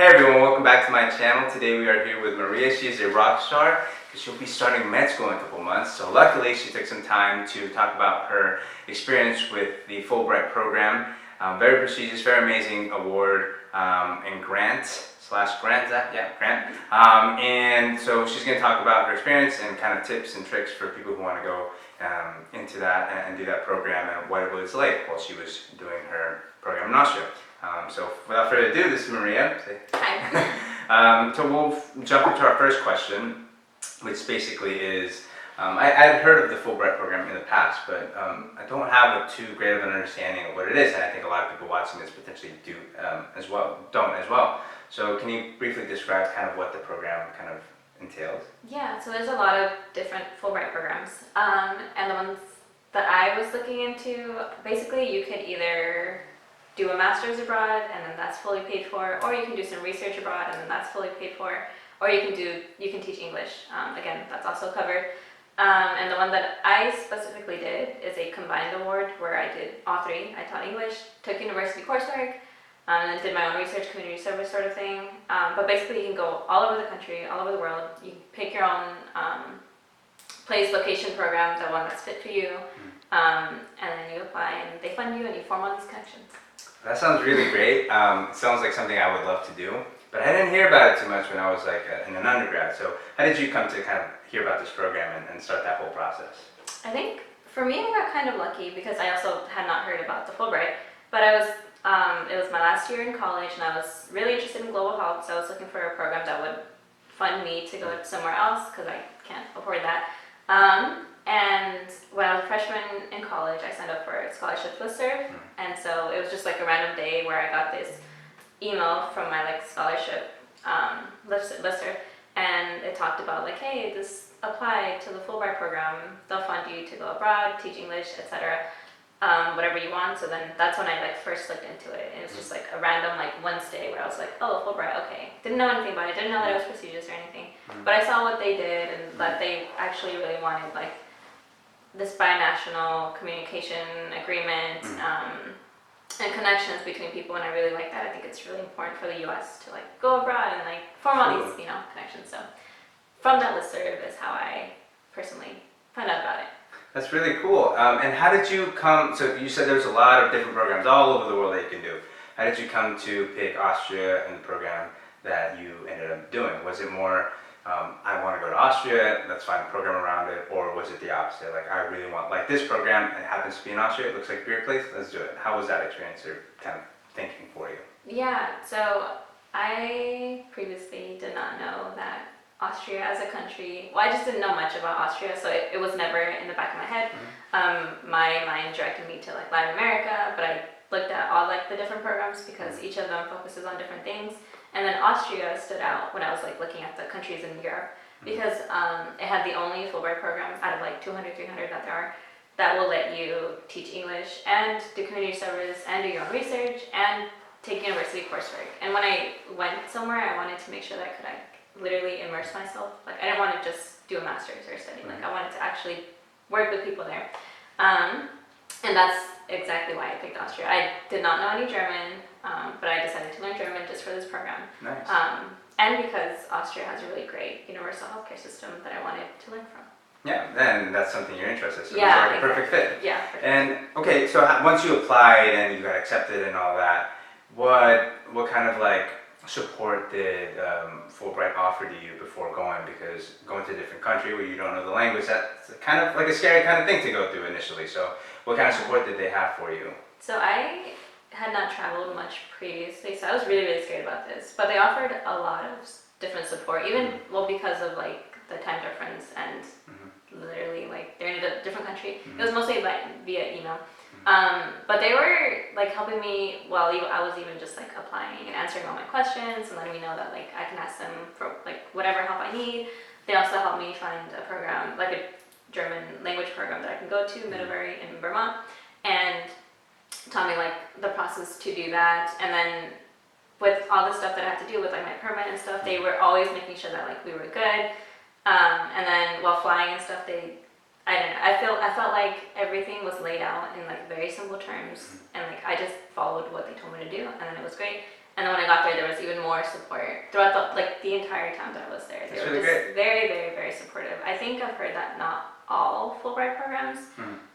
Hey everyone, welcome back to my channel. Today we are here with Maria. She is a rock star because she'll be starting med school in a couple months. So luckily she took some time to talk about her experience with the Fulbright program. Very prestigious, very amazing award and grant. And so she's going to talk about her experience and kind of tips and tricks for people who want to go into that and do that program and what it was like while she was doing her program in Austria. So without further ado, this is Maria. Hi. So we'll jump into our first question, which basically is, I had heard of the Fulbright program in the past, but I don't have too great of an understanding of what it is, and I think a lot of people watching this potentially don't as well. So can you briefly describe kind of what the program kind of entails? Yeah, so there's a lot of different Fulbright programs, and the ones that I was looking into, basically you could either do a master's abroad and then that's fully paid for, or you can do some research abroad and then that's fully paid for, or you can teach English. Again, that's also covered. And the one that I specifically did is a combined award where I did all three. I taught English, took university coursework, and then did my own research, community service sort of thing. But basically you can go all over the country, all over the world. You can pick your own place, location program, the one that's fit for you, and then you apply and they fund you and you form all these connections. That sounds really great. It sounds like something I would love to do, but I didn't hear about it too much when I was like in an undergrad. So how did you come to kind of hear about this program and start that whole process? I think for me, I got kind of lucky because I also had not heard about the Fulbright, but it was my last year in college and I was really interested in global health, so I was looking for a program that would fund me to go somewhere else because I can't afford that. And when I was a freshman in college, I signed up for a scholarship listserv, and so it was just like a random day where I got this email from my scholarship listserv, and it talked about hey, this apply to the Fulbright program. They'll fund you to go abroad, teach English, etc. Whatever you want. So then that's when I first looked into it, and it was just a random Wednesday where I was like, oh, Fulbright, okay. Didn't know anything about it. Didn't know that it was prestigious or anything, but I saw what they did and that they actually really wanted this binational communication agreement and connections between people, and I really like that. I think it's really important for the U.S. to go abroad and form all these connections. So from that listserv is how I personally found out about it. That's really cool. And how did you come, so you said there's a lot of different programs all over the world that you can do. How did you come to pick Austria and the program that you ended up doing? Was it more, I want to go to Austria, let's find a program around it, or was it the opposite? I really want, this program, it happens to be in Austria, it looks like a great place, let's do it. How was that experience or kind of thinking for you? Yeah, so I previously did not know that Austria as a country, well, I just didn't know much about Austria, so it was never in the back of my head. My mind directed me to Latin America, but I looked at all the different programs because each of them focuses on different things. And then Austria stood out when I was looking at the countries in Europe because it had the only Fulbright program out of 200, 300 that there are that will let you teach English and do community service and do your own research and take university coursework. And when I went somewhere, I wanted to make sure that I could literally immerse myself. I didn't want to just do a master's or study. I wanted to actually work with people there. And that's exactly why I picked Austria. I did not know any German, but I decided to learn German just for this program. Nice. And because Austria has a really great universal healthcare system that I wanted to learn from. Yeah, then that's something you're interested in. So yeah, it's a perfect fit. Yeah. Perfect. And okay, so once you applied and you got accepted and all that, what kind of support did Fulbright offer to you before going? Because going to a different country where you don't know the language, that's kind of a scary kind of thing to go through initially. So what kind of support did they have for you? So I had not traveled much previously, so I was really, really scared about this. But they offered a lot of different support, even because of the time difference and literally they're in a different country. It was mostly via email. But they were helping me while I was even just applying and answering all my questions and letting me know that I can ask them for whatever help I need. They also helped me find a program, a German language program that I can go to, Middlebury in Vermont, and taught me the process to do that. And then with all the stuff that I have to do with my permit and stuff, they were always making sure that we were good. And then while flying and stuff, I don't know, I felt like everything was laid out in very simple terms, and I just followed what they told me to do, and then it was great. And then when I got there was even more support throughout the entire time that I was there. They That's were really just great. very, very, very supportive. I think I've heard that not all Fulbright programs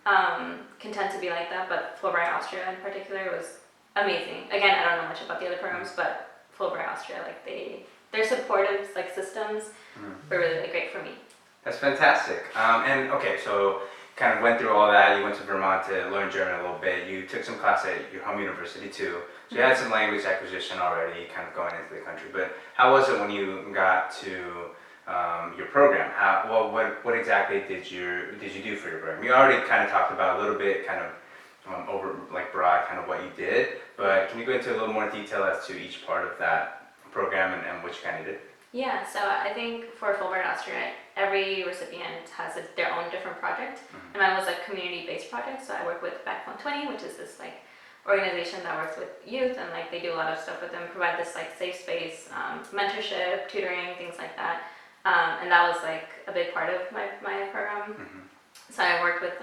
can tend to be like that, but Fulbright Austria in particular was amazing. Again, I don't know much about the other programs, but Fulbright Austria, their supportive systems were really, really great for me. That's fantastic. And okay, so kind of went through all that. You went to Vermont to learn German a little bit. You took some class at your home university too. So you had some language acquisition already kind of going into the country. But how was it when you got to your program? What exactly did you do for your program? You already kind of talked about a little bit, kind of over broad, kind of what you did. But can you go into a little more detail as to each part of that program and what you kind of did? Yeah, so I think for Fulbright Austria, every recipient has their own different project, and mine was a community-based project. So I work with Backbone 20, which is this organization that works with youth, and they do a lot of stuff with them, provide this safe space, mentorship, tutoring, things like that. And that was a big part of my program. So I worked with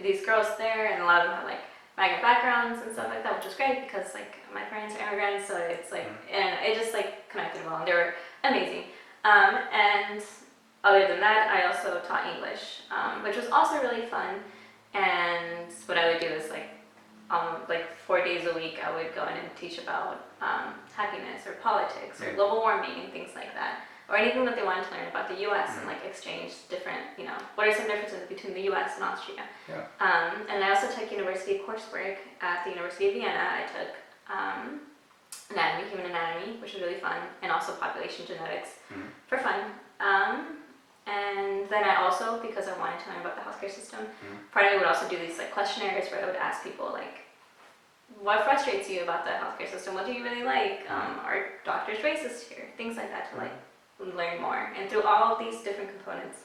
these girls there, and a lot of them had migrant backgrounds and stuff like that, which was great because my parents are immigrants, so it's and it just connected well, and they were amazing. And other than that, I also taught English, which was also really fun. And what I would do is 4 days a week, I would go in and teach about happiness or politics or global warming and things like that, or anything that they wanted to learn about the U.S. and exchange different, what are some differences between the U.S. and Austria. Yeah. And I also took university coursework at the University of Vienna. I took anatomy, human anatomy, which was really fun, and also population genetics for fun. And then I also, because I wanted to learn about the healthcare system, part of me would also do these questionnaires where I would ask people what frustrates you about the healthcare system? What do you really like? Are doctors racist here? Things like that to learn more. And through all of these different components,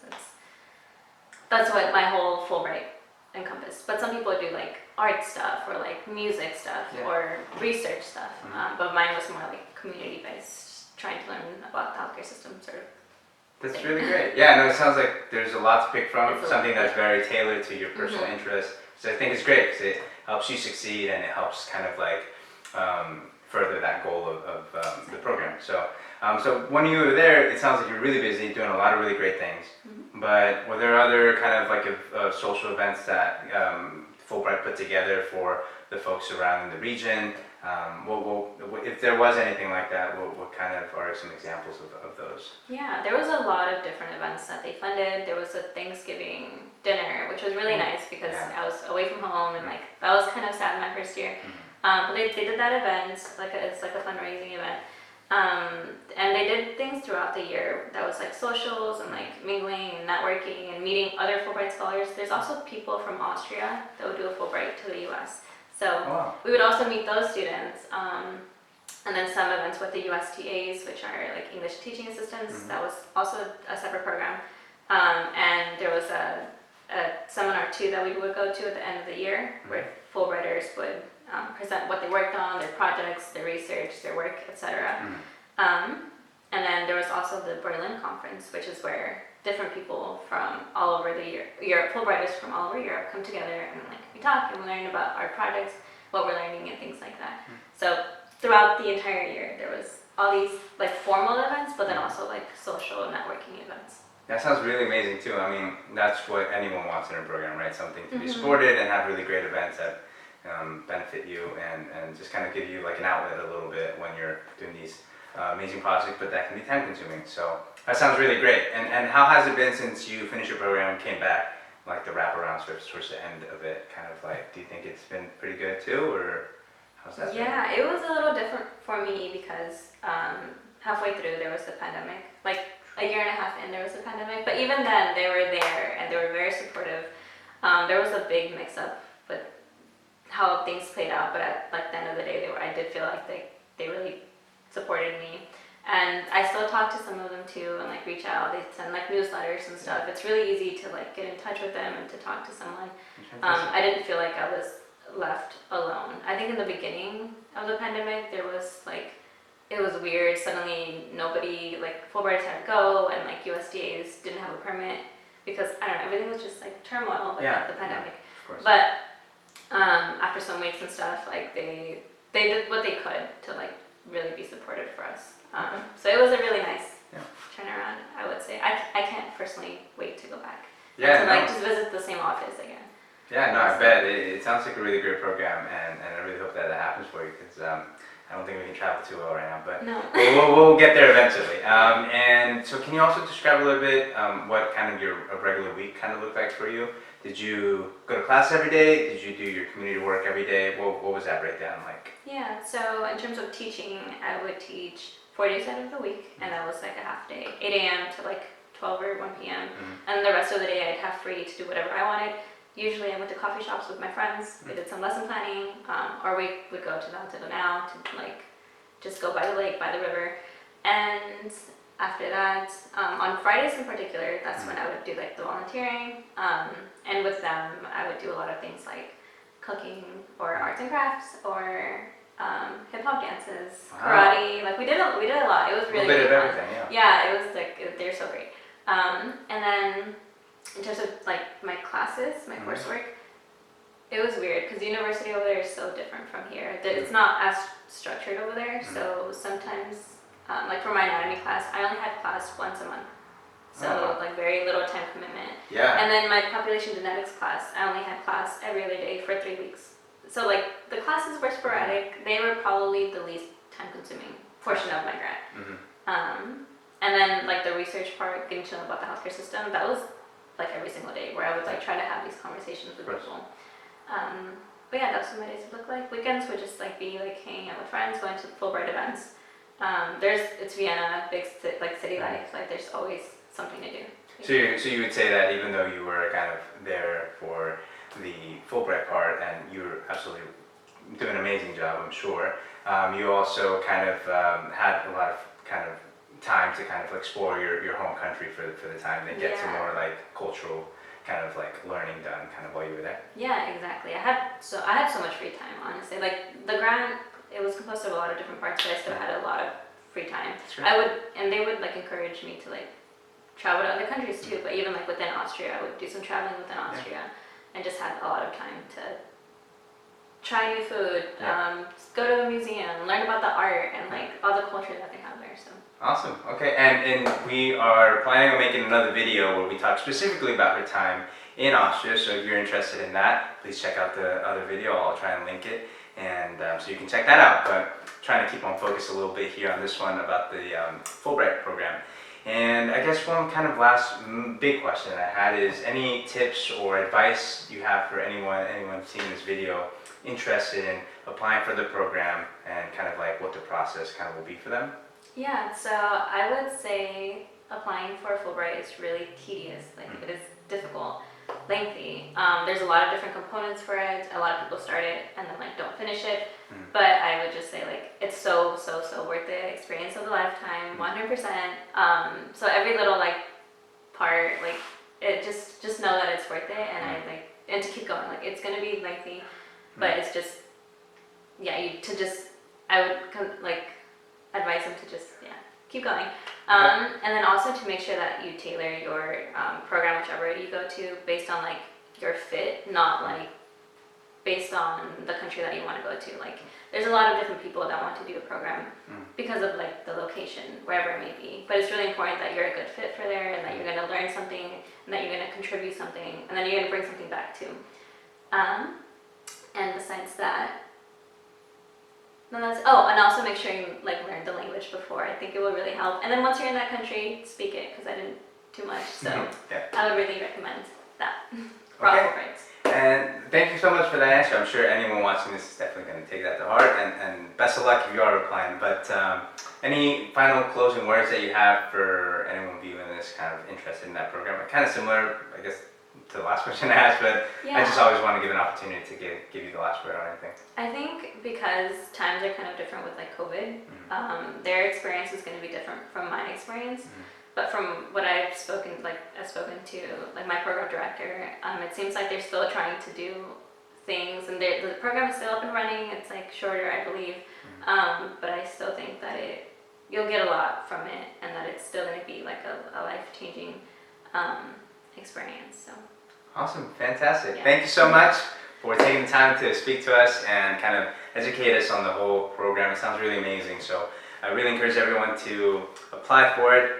that's what my whole Fulbright encompassed. But some people do art stuff or music stuff or research stuff. But mine was more community based, trying to learn about the healthcare system sort of. That's really great. Yeah, no, it sounds like there's a lot to pick from, It's something that's very tailored to your personal interests. So I think it's great because it helps you succeed and it helps kind of further that goal of the program. So when you were there, it sounds like you're really busy, doing a lot of really great things. But were there other kind of social events that Fulbright put together for the folks surrounding the region? If there was anything like that, what kind of are some examples of those? Yeah, there was a lot of different events that they funded. There was a Thanksgiving dinner, which was really nice because I was away from home, and that was kind of sad in my first year. But they did that event, it's a fundraising event. And they did things throughout the year that was socials and mingling and networking and meeting other Fulbright scholars. There's also people from Austria that would do a Fulbright to the US. So we would also meet those students. And then some events with the USTAs, which are English teaching assistants. That was also a separate program. And there was a seminar too that we would go to at the end of the year where Fulbrighters would present what they worked on, their projects, their research, their work, etc. And then there was also the Berlin conference, which is where different people from all over Europe, Fulbrighters from all over Europe come together and we talk and we learn about our projects, what we're learning and things like that. So throughout the entire year, there was all these formal events, but then also social networking events. That sounds really amazing too. I mean, that's what anyone wants in a program, right? Something to be supported and have really great events that benefit you and just kind of give you an outlet a little bit when you're doing these amazing projects, but that can be time consuming. So that sounds really great. And how has it been since you finished your program and came back, the wraparound towards the end of it? Kind of do you think it's been pretty good too, or how's that been? Yeah, it was a little different for me because halfway through there was the pandemic. A year and a half in there was a pandemic, but even then they were there and they were very supportive. There was a big mix-up with how things played out, but at the end of the day, I did feel they really supported me. And I still talk to some of them too and reach out. They send newsletters and stuff. It's really easy to get in touch with them and to talk to someone. I didn't feel like I was left alone. I think in the beginning of the pandemic, there was it was weird. Suddenly nobody, Fulbrighters had to go and USDAs didn't have a permit because, I don't know, everything was just turmoil with the pandemic. Of course. But after some weeks and stuff, they they did what they could to like really be supportive for us. So it was a really nice turnaround, I would say. I can't personally wait to go back. Yeah, and to like just visit the same office again. Yeah, no, I bet. It sounds like a really great program, and I really hope that happens for you, because I don't think we can travel too well right now, but No. we'll get there eventually. And so can you also describe a little bit what kind of your a regular week kind of looked like for you? Did you go to class every day? Did you do your community work every day? What was that breakdown like? Yeah, so in terms of teaching, I would teach 4 days out of the week, and that was like a half day, 8 a.m. to like 12 or 1 p.m. And the rest of the day I'd have free to do whatever I wanted. Usually I went to coffee shops with my friends, we did some lesson planning, or we would go to Mountain now to like just go by the lake, by the river. And after that, on Fridays in particular, that's when I would do like the volunteering. And with them, I would do a lot of things like cooking or arts and crafts or hip hop dances, karate. Like we did a lot. It was really, a little bit really of fun. everything, Yeah, it was like they're so great. And then in terms of like my classes, my coursework, it was weird because the university over there is so different from here. It's not as structured over there. So sometimes, like for my anatomy class, I only had class once a month. So like very little time commitment. Yeah. And then my population genetics class, I only had class every other day for 3 weeks. So like the classes were sporadic. They were probably the least time consuming portion of my grad. And then like the research part, getting to know about the healthcare system, that was like every single day where I would like try to have these conversations with people. But yeah, that's what my days would look like. Weekends would just like be like hanging out with friends, going to Fulbright events. It's Vienna, big like city life. Like there's always something to do. So you would say that even though you were kind of there for the Fulbright part, and you were absolutely doing an amazing job, I'm sure, you also kind of had a lot of kind of time to kind of explore your home country for the time, and get some more like cultural kind of like learning done kind of while you were there. Yeah, exactly. I had so much free time, honestly. Like the grant, it was composed of a lot of different parts, but I still had a lot of free time. And they would like encourage me to like travel to other countries too, but even like within Austria, I would do some traveling within Austria, and just had a lot of time to try new food, go to a museum, learn about the art and like all the culture that they have there. So. Awesome. Okay, and we are planning on making another video where we talk specifically about her time in Austria. So if you're interested in that, please check out the other video. I'll try and link it, and so you can check that out. But trying to keep on focus a little bit here on this one about the Fulbright program. And I guess one kind of last big question I had is any tips or advice you have for anyone seeing this video interested in applying for the program, and kind of like what the process kind of will be for them? Yeah, so I would say applying for Fulbright is really tedious. Like it is difficult, lengthy. There's a lot of different components for it. A lot of people start it and then like don't finish it. But I would just say like it's so worth the experience of a lifetime, 100%. So every little like part, like it just know that it's worth it, and to keep going. Like it's gonna be lengthy, but it's just I would like advise them to just keep going. And then also to make sure that you tailor your program, whichever you go to, based on like your fit, not like based on the country that you want to go to. Like there's a lot of different people that want to do the program because of like the location, wherever it may be. But it's really important that you're a good fit for there, and that you're going to learn something, and that you're going to contribute something, and then you're going to bring something back too. And besides that, and also make sure you like learn the language before. I think it will really help. And then once you're in that country, speak it, because I didn't too much. So I would really recommend that. And thank you so much for that answer. I'm sure anyone watching this is definitely going to take that to heart, and best of luck if you are applying. But any final closing words that you have for anyone viewing this kind of interested in that program? Kind of similar, I guess, to the last question I asked, but I just always want to give an opportunity to give you the last word on anything. I think because times are kind of different with like COVID, their experience is going to be different from my experience. But from what I've spoken to like my program director, it seems like they're still trying to do things, and the program is still up and running. It's like shorter, I believe, but I still think that you'll get a lot from it, and that it's still going to be like a life-changing experience. So awesome, fantastic. Thank you so much for taking the time to speak to us and kind of educate us on the whole program. It sounds really amazing. So I really encourage everyone to apply for it,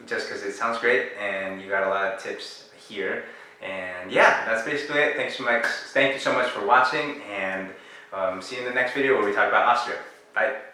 just because it sounds great and you got a lot of tips here. And yeah, that's basically it. Thanks so much. Thank you so much for watching, and see you in the next video where we talk about Austria. Bye.